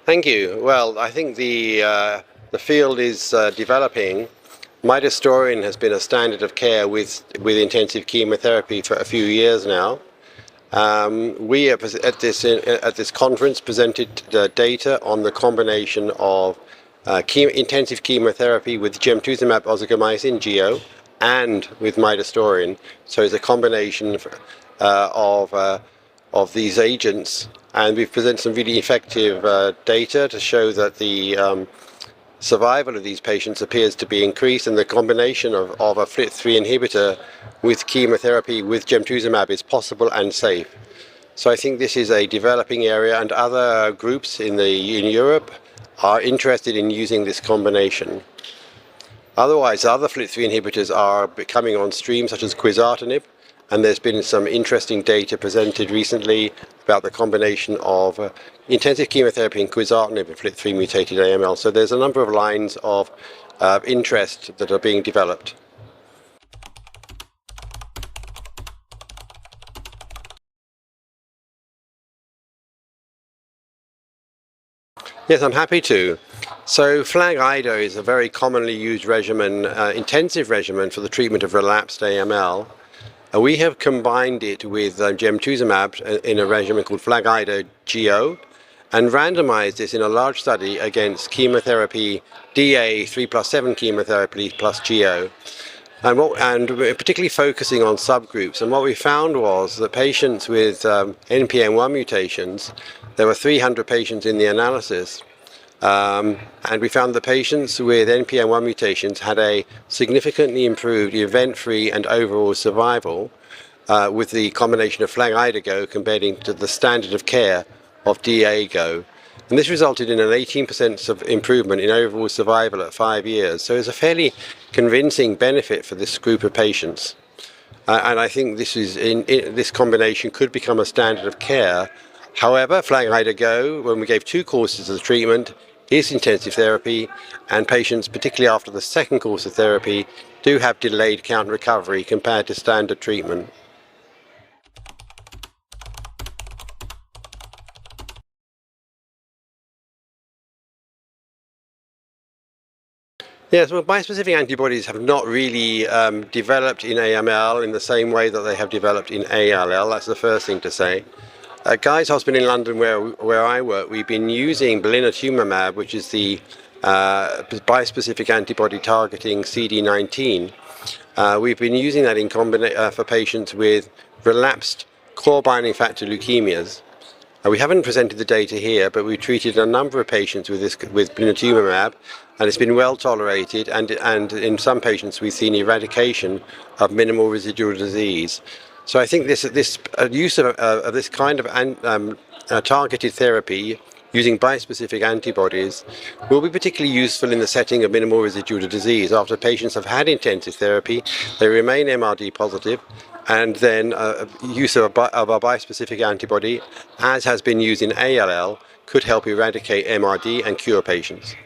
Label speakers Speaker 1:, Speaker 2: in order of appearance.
Speaker 1: Thank you. Well, I think the field is developing. Midostaurin has been a standard of care with intensive chemotherapy for a few years now. We at this conference presented data on the combination of intensive chemotherapy with gemtuzumab ozogamicin (GO) and with midostaurin. So it's a combination of these agents, and we've presented some really effective data to show that the survival of these patients appears to be increased, and the combination of a FLT3 inhibitor with chemotherapy with gemtuzumab is possible and safe. So I think this is a developing area, and other groups in Europe are interested in using this combination. Otherwise, other FLT3 inhibitors are coming on stream, such as quizartinib, and there's been some interesting data presented recently about the combination of intensive chemotherapy and quizartinib and FLT3 mutated AML. So there's a number of lines of interest that are being developed. Yes, I'm happy to. So FLAG-IDO is a very commonly used regimen, intensive regimen for the treatment of relapsed AML. We have combined it with gemtuzumab in a regimen called FLAG-IDO-GO and randomized this in a large study against chemotherapy, DA 3+7 chemotherapy plus GO. And we're particularly focusing on subgroups. And what we found was that patients with NPM1 mutations, there were 300 patients in the analysis, and we found that patients with NPM1 mutations had a significantly improved event-free and overall survival with the combination of FLAG-IDO-GO compared to the standard of care of DA-GO. And this resulted in an 18% of improvement in overall survival at 5 years. So it's a fairly convincing benefit for this group of patients. And I think this combination could become a standard of care. However, FLAG-IDO-GO, when we gave 2 courses of treatment, is intensive therapy, and patients, particularly after the second course of therapy, do have delayed count recovery compared to standard treatment. Yes, well, bispecific antibodies have not really developed in AML in the same way that they have developed in ALL. That's the first thing to say. At Guy's Hospital in London, where I work, we've been using blinatumomab, which is the bispecific antibody targeting CD19. We've been using that in for patients with relapsed core binding factor leukemias. We haven't presented the data here, but we treated a number of patients with blinatumomab, and it's been well tolerated, and in some patients we've seen eradication of minimal residual disease. So I think this use of this kind of targeted therapy using bispecific antibodies will be particularly useful in the setting of minimal residual disease. After patients have had intensive therapy, they remain MRD positive, and then use of a bispecific antibody, as has been used in ALL, could help eradicate MRD and cure patients.